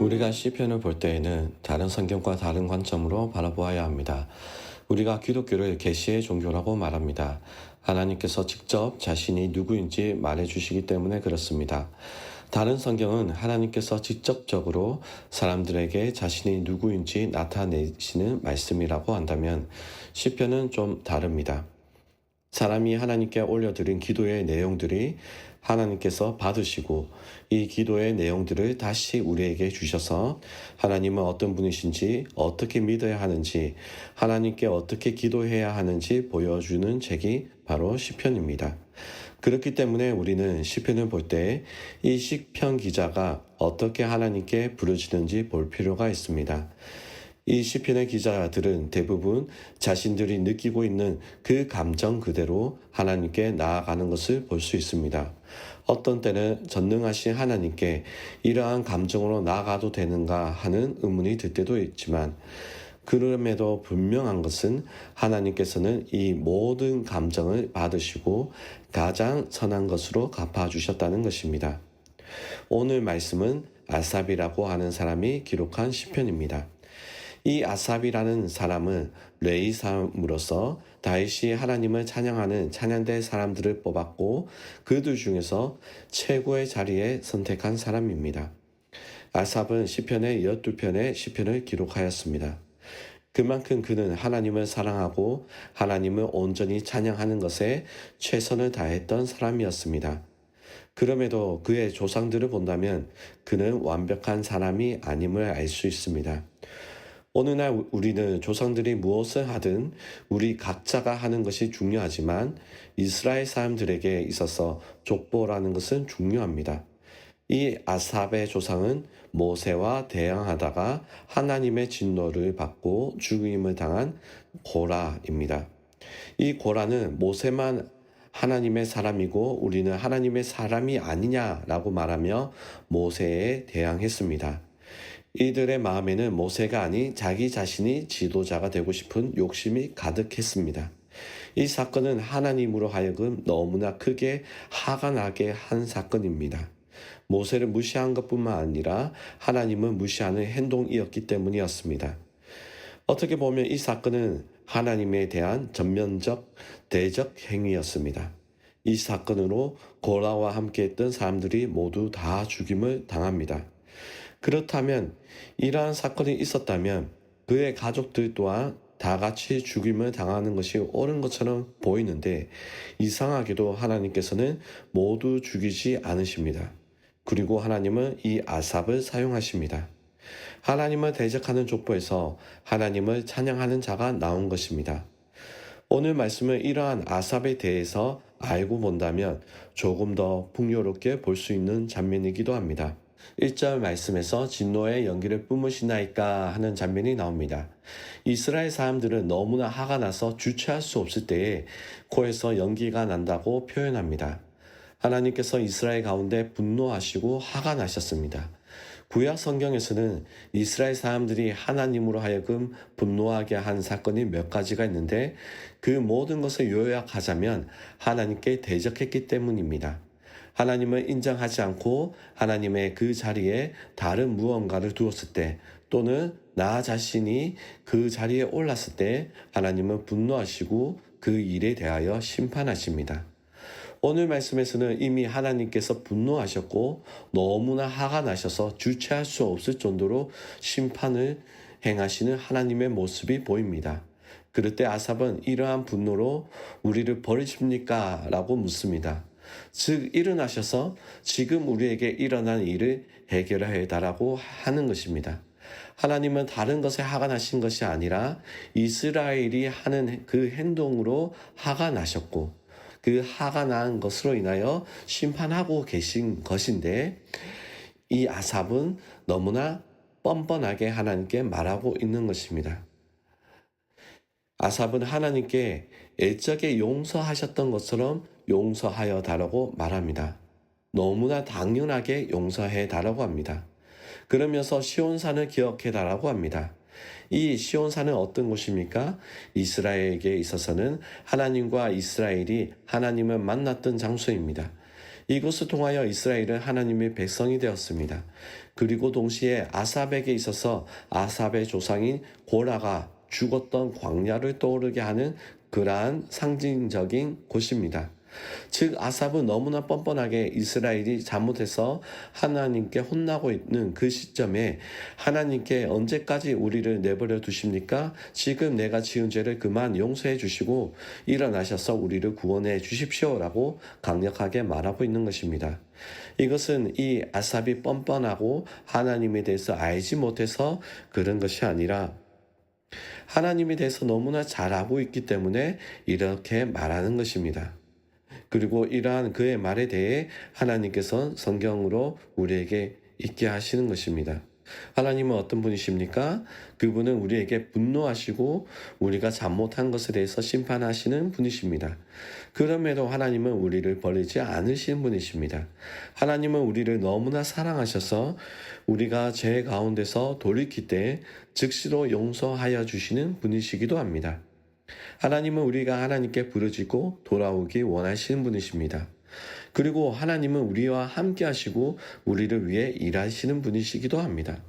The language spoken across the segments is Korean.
우리가 시편을 볼 때에는 다른 성경과 다른 관점으로 바라보아야 합니다. 우리가 기독교를 계시의 종교라고 말합니다. 하나님께서 직접 자신이 누구인지 말해주시기 때문에 그렇습니다. 다른 성경은 하나님께서 직접적으로 사람들에게 자신이 누구인지 나타내시는 말씀이라고 한다면 시편은 좀 다릅니다. 사람이 하나님께 올려드린 기도의 내용들이 하나님께서 받으시고 이 기도의 내용들을 다시 우리에게 주셔서 하나님은 어떤 분이신지, 어떻게 믿어야 하는지, 하나님께 어떻게 기도해야 하는지 보여주는 책이 바로 시편입니다. 그렇기 때문에 우리는 시편을 볼 때 이 시편 기자가 어떻게 하나님께 부르짖는지 볼 필요가 있습니다. 이 시편의 기자들은 대부분 자신들이 느끼고 있는 그 감정 그대로 하나님께 나아가는 것을 볼 수 있습니다. 어떤 때는 전능하신 하나님께 이러한 감정으로 나아가도 되는가 하는 의문이 들 때도 있지만 그럼에도 분명한 것은 하나님께서는 이 모든 감정을 받으시고 가장 선한 것으로 갚아주셨다는 것입니다. 오늘 말씀은 아삽이라고 하는 사람이 기록한 시편입니다. 이 아삽이라는 사람은 레위 사람으로서 다윗이 하나님을 찬양하는 찬양대 사람들을 뽑았고 그들 중에서 최고의 자리에 선택한 사람입니다. 아삽은 시편의 12편의 시편을 기록하였습니다. 그만큼 그는 하나님을 사랑하고 하나님을 온전히 찬양하는 것에 최선을 다했던 사람이었습니다. 그럼에도 그의 조상들을 본다면 그는 완벽한 사람이 아님을 알 수 있습니다. 오늘날 우리는 조상들이 무엇을 하든 우리 각자가 하는 것이 중요하지만 이스라엘 사람들에게 있어서 족보라는 것은 중요합니다. 이 아삽의 조상은 모세와 대항하다가 하나님의 진노를 받고 죽임을 당한 고라입니다. 이 고라는 모세만 하나님의 사람이고 우리는 하나님의 사람이 아니냐라고 말하며 모세에 대항했습니다. 이들의 마음에는 모세가 아닌 자기 자신이 지도자가 되고 싶은 욕심이 가득했습니다. 이 사건은 하나님으로 하여금 너무나 크게 화가 나게 한 사건입니다. 모세를 무시한 것뿐만 아니라 하나님을 무시하는 행동이었기 때문이었습니다. 어떻게 보면 이 사건은 하나님에 대한 전면적 대적 행위였습니다. 이 사건으로 고라와 함께했던 사람들이 모두 다 죽임을 당합니다. 그렇다면 이러한 사건이 있었다면 그의 가족들 또한 다 같이 죽임을 당하는 것이 옳은 것처럼 보이는데 이상하게도 하나님께서는 모두 죽이지 않으십니다. 그리고 하나님은 이 아삽을 사용하십니다. 하나님을 대적하는 족보에서 하나님을 찬양하는 자가 나온 것입니다. 오늘 말씀은 이러한 아삽에 대해서 알고 본다면 조금 더 풍요롭게 볼 수 있는 장면이기도 합니다. 1절 말씀에서 진노의 연기를 뿜으시나이까 하는 장면이 나옵니다. 이스라엘 사람들은 너무나 화가 나서 주체할 수 없을 때에 코에서 연기가 난다고 표현합니다. 하나님께서 이스라엘 가운데 분노하시고 화가 나셨습니다. 구약 성경에서는 이스라엘 사람들이 하나님으로 하여금 분노하게 한 사건이 몇 가지가 있는데 그 모든 것을 요약하자면 하나님께 대적했기 때문입니다. 하나님을 인정하지 않고 하나님의 그 자리에 다른 무언가를 두었을 때 또는 나 자신이 그 자리에 올랐을 때 하나님은 분노하시고 그 일에 대하여 심판하십니다. 오늘 말씀에서는 이미 하나님께서 분노하셨고 너무나 화가 나셔서 주체할 수 없을 정도로 심판을 행하시는 하나님의 모습이 보입니다. 그럴 때 아삽은 이러한 분노로 우리를 버리십니까? 라고 묻습니다. 즉 일어나셔서 지금 우리에게 일어난 일을 해결해 달라고 하는 것입니다. 하나님은 다른 것에 화가 나신 것이 아니라 이스라엘이 하는 그 행동으로 화가 나셨고 그 화가 난 것으로 인하여 심판하고 계신 것인데 이 아삽은 너무나 뻔뻔하게 하나님께 말하고 있는 것입니다. 아삽은 하나님께 애적에 용서하셨던 것처럼 용서하여 달라고 말합니다. 너무나 당연하게 용서해 달라고 합니다. 그러면서 시온산을 기억해 달라고 합니다. 이 시온산은 어떤 곳입니까? 이스라엘에게 있어서는 하나님과 이스라엘이 하나님을 만났던 장소입니다. 이곳을 통하여 이스라엘은 하나님의 백성이 되었습니다. 그리고 동시에 아삽에게 있어서 아삽의 조상인 고라가 죽었던 광야를 떠오르게 하는 그러한 상징적인 곳입니다. 즉 아삽은 너무나 뻔뻔하게 이스라엘이 잘못해서 하나님께 혼나고 있는 그 시점에 하나님께 언제까지 우리를 내버려 두십니까? 지금 내가 지은 죄를 그만 용서해 주시고 일어나셔서 우리를 구원해 주십시오라고 강력하게 말하고 있는 것입니다. 이것은 이 아삽이 뻔뻔하고 하나님에 대해서 알지 못해서 그런 것이 아니라 하나님에 대해서 너무나 잘 알고 있기 때문에 이렇게 말하는 것입니다. 그리고 이러한 그의 말에 대해 하나님께서 성경으로 우리에게 있게 하시는 것입니다. 하나님은 어떤 분이십니까? 그분은 우리에게 분노하시고 우리가 잘못한 것에 대해서 심판하시는 분이십니다. 그럼에도 하나님은 우리를 버리지 않으시는 분이십니다. 하나님은 우리를 너무나 사랑하셔서 우리가 죄 가운데서 돌이킬 때 즉시로 용서하여 주시는 분이시기도 합니다. 하나님은 우리가 하나님께 부르짖고 돌아오기 원하시는 분이십니다. 그리고 하나님은 우리와 함께 하시고 우리를 위해 일하시는 분이시기도 합니다.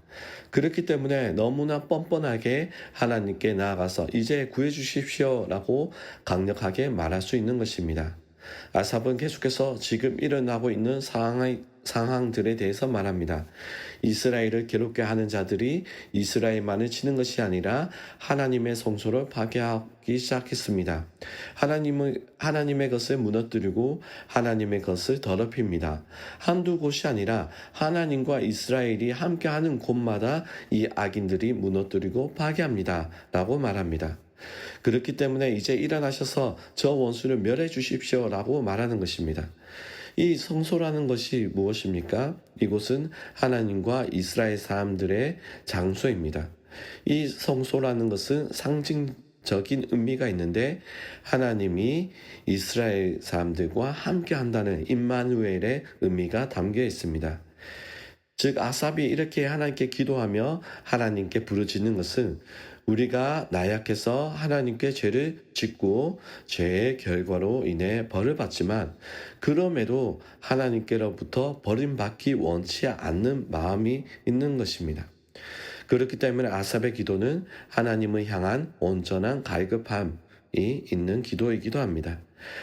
그렇기 때문에 너무나 뻔뻔하게 하나님께 나아가서 이제 구해 주십시오라고 강력하게 말할 수 있는 것입니다. 아삽은 계속해서 지금 일어나고 있는 상황들에 대해서 말합니다. 이스라엘을 괴롭게 하는 자들이 이스라엘만을 치는 것이 아니라 하나님의 성소를 파괴하기 시작했습니다. 하나님의 것을 무너뜨리고 하나님의 것을 더럽힙니다. 한두 곳이 아니라 하나님과 이스라엘이 함께하는 곳마다 이 악인들이 무너뜨리고 파괴합니다. 라고 말합니다. 그렇기 때문에 이제 일어나셔서 저 원수를 멸해 주십시오라고 말하는 것입니다. 이 성소라는 것이 무엇입니까? 이곳은 하나님과 이스라엘 사람들의 장소입니다. 이 성소라는 것은 상징적인 의미가 있는데 하나님이 이스라엘 사람들과 함께 한다는 임마누엘의 의미가 담겨 있습니다. 즉 아삽이 이렇게 하나님께 기도하며 하나님께 부르짖는 것은 우리가 나약해서 하나님께 죄를 짓고 죄의 결과로 인해 벌을 받지만 그럼에도 하나님께로부터 버림받기 원치 않는 마음이 있는 것입니다. 그렇기 때문에 아삽의 기도는 하나님을 향한 온전한 갈급함이 있는 기도이기도 합니다.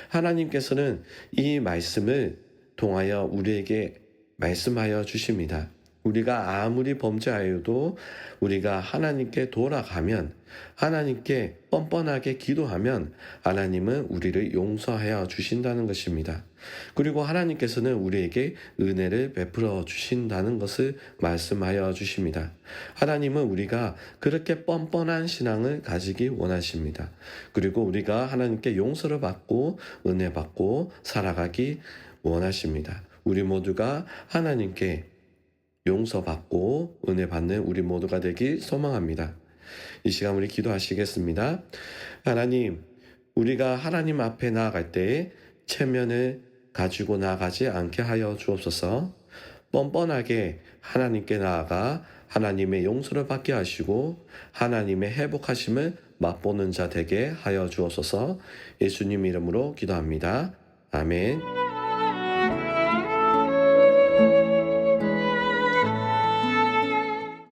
하나님께서는 이 말씀을 통하여 우리에게 말씀하여 주십니다. 우리가 아무리 범죄하여도 우리가 하나님께 돌아가면 하나님께 뻔뻔하게 기도하면 하나님은 우리를 용서하여 주신다는 것입니다. 그리고 하나님께서는 우리에게 은혜를 베풀어 주신다는 것을 말씀하여 주십니다. 하나님은 우리가 그렇게 뻔뻔한 신앙을 가지기 원하십니다. 그리고 우리가 하나님께 용서를 받고 은혜 받고 살아가기 원하십니다. 우리 모두가 하나님께 용서받고 은혜 받는 우리 모두가 되길 소망합니다. 이 시간 우리 기도하시겠습니다. 하나님, 우리가 하나님 앞에 나아갈 때에 체면을 가지고 나아가지 않게 하여 주옵소서. 뻔뻔하게 하나님께 나아가 하나님의 용서를 받게 하시고 하나님의 회복하심을 맛보는 자 되게 하여 주옵소서. 예수님 이름으로 기도합니다. 아멘.